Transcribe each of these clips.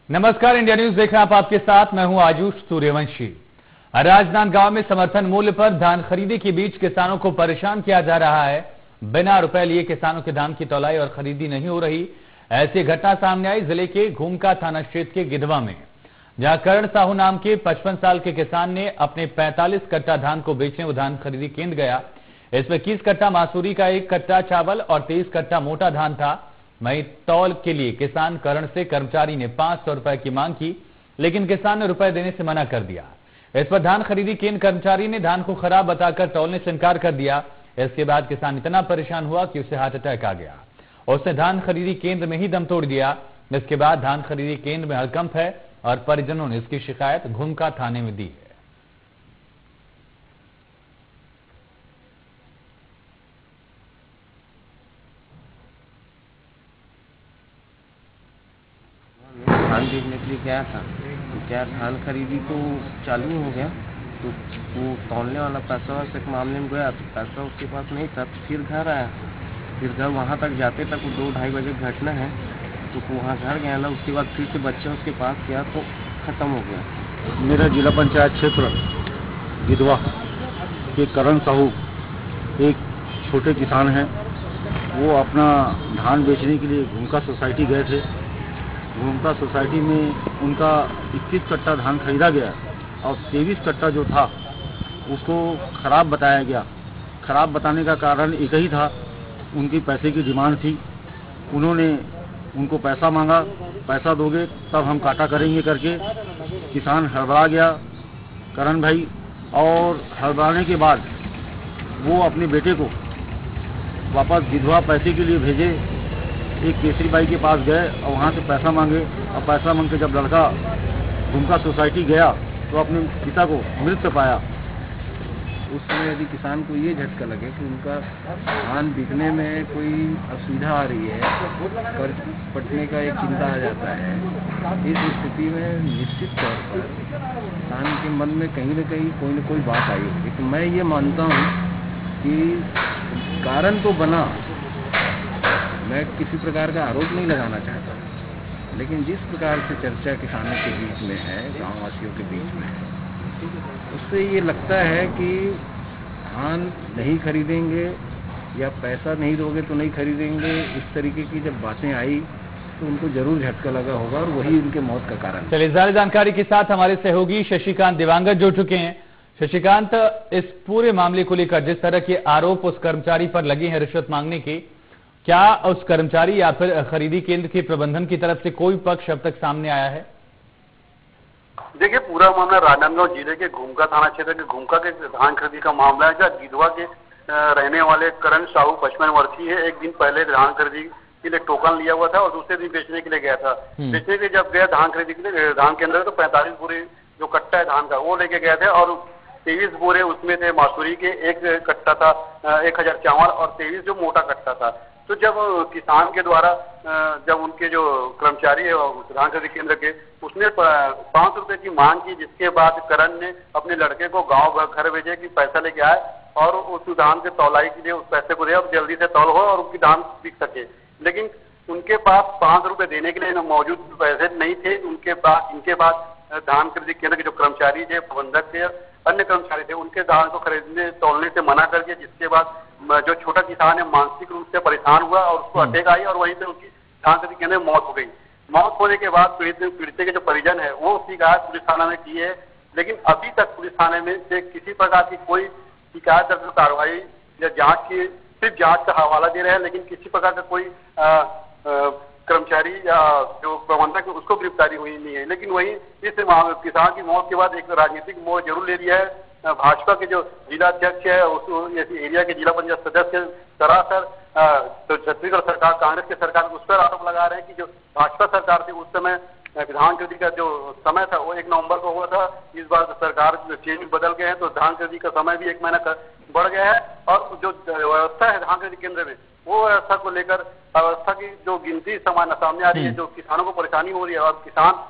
नमस्कार, India news देख रहे हैं आप, आपके साथ मैं हूं आयुष सूर्यवंशी। राजनांदगांव में समर्थन मूल्य पर धान खरीदी के बीच किसानों को परेशान किया जा रहा है। बिना रुपए लिए किसानों के धान की तौलाई और खरीदी नहीं हो रही। ऐसी घटना सामने आई जिले के घूमका थाना क्षेत्र के गिधवा में, जहां करण साहू नाम के 55 साल के किसान ने अपने 45 कट्टा धान को बेचने वो धान खरीदी केंद्र गया। इसमें 21 कट्टा मासूरी का 1 कट्टा चावल और 23 कट्टा मोटा धान था। वहीं तौल के लिए किसान करण से कर्मचारी ने 500 रुपए की मांग की, लेकिन किसान ने रुपए देने से मना कर दिया। इस पर धान खरीदी केंद्र कर्मचारी ने धान को खराब बताकर तौलने से इनकार कर दिया। इसके बाद किसान इतना परेशान हुआ कि उसे हार्ट अटैक आ गया। उसने धान खरीदी केंद्र में ही दम तोड़ दिया। इसके बाद धान खरीदी केंद्र में हड़कंप है और परिजनों ने इसकी शिकायत घूमका थाने में दी है। धान बेचने के लिए गया था तो क्या धान खरीदी तो चालू हो गया, तो वो तौलने वाला पैसा से मामले में गया तो पैसा उसके पास नहीं था। तो फिर घर आया, फिर घर वहाँ तक जाते तक वो 2-2:30 बजे घटना है। तो वहाँ घर गया ना, उसके बाद फिर से बच्चा उसके पास गया तो ख़त्म हो गया। मेरा जिला पंचायत क्षेत्र गिधवा के करण साहू एक छोटे किसान हैं। वो अपना धान बेचने के लिए घूमका सोसाइटी गए थे। घूमका सोसाइटी में उनका 21 कट्टा धान खरीदा गया और 23 कट्टा जो था उसको खराब बताया गया। खराब बताने का कारण एक ही था, उनकी पैसे की डिमांड थी। उन्होंने उनको पैसा मांगा, पैसा दोगे तब हम काटा करेंगे करके किसान हड़बड़ा गया करण भाई। और हड़बड़ाने के बाद वो अपने बेटे को वापस गिधवा पैसे के लिए भेजे। एक केसरी बाई के पास गए और वहाँ से पैसा मांगे, और पैसा मांग के जब लड़का घूमका सोसाइटी गया तो अपने पिता को मृत पाया। उस समय यदि किसान को ये झटका लगे कि उनका धान बिकने में कोई असुविधा आ रही है, कर्ज पटने का एक चिंता आ जाता है, इस स्थिति में निश्चित तौर पर किसान के मन में कहीं न कोई बात आई होगी। तो मैं ये मानता हूँ कि कारण तो बना, मैं किसी प्रकार का आरोप नहीं लगाना चाहता, लेकिन जिस प्रकार से चर्चा किसानों के बीच में है, गाँव वासियों के बीच में है, उससे ये लगता है कि धान नहीं खरीदेंगे या पैसा नहीं दोगे तो नहीं खरीदेंगे, इस तरीके की जब बातें आई तो उनको जरूर झटका लगा होगा और वही उनके मौत का कारण। चलिए, ज्यादा जानकारी के साथ हमारे सहयोगी शशिकांत दिवांगत जुड़ चुके हैं। शशिकांत, इस पूरे मामले को लेकर जिस तरह के आरोप उस कर्मचारी पर लगे हैं रिश्वत मांगने की, क्या उस कर्मचारी या फिर खरीदी केंद्र के प्रबंधन की तरफ से कोई पक्ष अब तक सामने आया है? देखिए, पूरा मामला राजनांदगांव जिले के घूमका थाना क्षेत्र के घूमका के धान खरीदी का मामला है, जहाँ गिधवा के रहने वाले करण साहू 55 वर्षीय है। एक दिन पहले धान खरीदी के लिए टोकन लिया हुआ था और दूसरे दिन बेचने के लिए गया था। बेचने के लिए जब गया धान खरीदी के लिए धान के अंदर, तो 45 बोरे जो कट्टा है धान का वो लेके गए थे और 23 बोरे उसमें थे मासूरी के, 1 कट्टा था 1000 चावल और 23 जो मोटा कट्टा था। तो जब किसान के द्वारा जब उनके जो कर्मचारी है धान खरीदी केंद्र के, उसने 500 रुपए की मांग की, जिसके बाद करण ने अपने लड़के को गांव घर भेजे कि पैसा लेके आए और उस धान के तौलाई के लिए उस पैसे को दे और जल्दी से तौल हो और उनकी धान बिक सके। लेकिन उनके पास 500 रुपए देने के लिए मौजूद पैसे नहीं थे। इनके पास धान खरीदी केंद्र के जो कर्मचारी थे, प्रबंधक थे, अन्य कर्मचारी थे, उनके धान को खरीदने तौलने से मना कर दिया। जिसके बाद जो छोटा किसान है मानसिक रूप से परेशान हुआ और उसको अटैक आई और वहीं पे उसकी धान खरीदी केंद्र में मौत हो गई। मौत होने के बाद पीड़ित के जो परिजन है वो शिकायत पुलिस थाना में की है, लेकिन अभी तक पुलिस थाने में से किसी प्रकार की कोई शिकायत दर्ज कार्रवाई या जांच की, सिर्फ जांच का हवाला दे रहे हैं, लेकिन किसी प्रकार का कोई कर्मचारी या जो प्रबंधक है उसको गिरफ्तारी हुई नहीं है। लेकिन वही इस किसान की मौत के बाद एक राजनीतिक मोड़ जरूर ले लिया है। भाजपा के जो जिला अध्यक्ष है, उस एरिया के जिला पंचायत सदस्य सरासर तो छत्तीसगढ़ सरकार, कांग्रेस की सरकार उस पर आरोप लगा रहे हैं कि जो भाजपा सरकार थी उस समय धान खरीदी का जो समय था वो 1 नवंबर को हुआ था। इस बार सरकार चेंज बदल गए हैं तो धान खरीदी का समय भी 1 महीना बढ़ गया है। और जो व्यवस्था है धान खरीदी केंद्र में, वो व्यवस्था को लेकर व्यवस्था की जो गिनती सामने आ रही है, जो किसानों को परेशानी हो रही है और किसान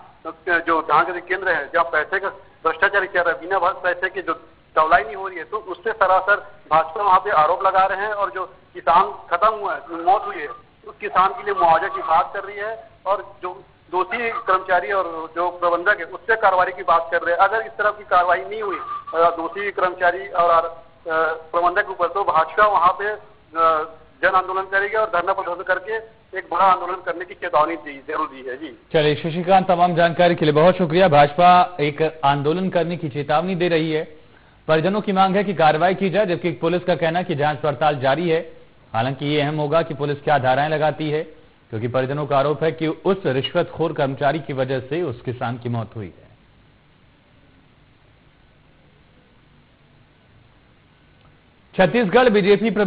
जो धान खरीदी केंद्र है जहाँ पैसे का भ्रष्टाचार किया रहा है, बिना पैसे के जो तौलाई नहीं हो रही है, तो उससे सरासर भाजपा वहाँ पे आरोप लगा रहे हैं। और जो किसान खत्म हुआ है, मौत हुई है, उस किसान के लिए मुआवजा की बात कर रही है और जो दोषी कर्मचारी और जो प्रबंधक है उससे कार्रवाई की बात कर रहे हैं। अगर इस तरह की कार्रवाई नहीं हुई दोषी कर्मचारी और प्रबंधक के ऊपर, तो भाजपा वहां पे जन आंदोलन करेगी और धरना प्रदर्शन करके एक बड़ा आंदोलन करने की चेतावनी जरूर दी है। जी चलिए शशिकांत, तमाम जानकारी के लिए बहुत शुक्रिया। भाजपा एक आंदोलन करने की चेतावनी दे रही है, परिजनों की मांग है कि कार्रवाई की जाए, जबकि पुलिस का कहना है कि जांच पड़ताल जारी है। हालांकि ये अहम होगा कि पुलिस क्या धाराएं लगाती है, क्योंकि परिजनों का आरोप है कि उस रिश्वतखोर कर्मचारी की वजह से उस किसान की मौत हुई है। छत्तीसगढ़ बीजेपी प्रभारी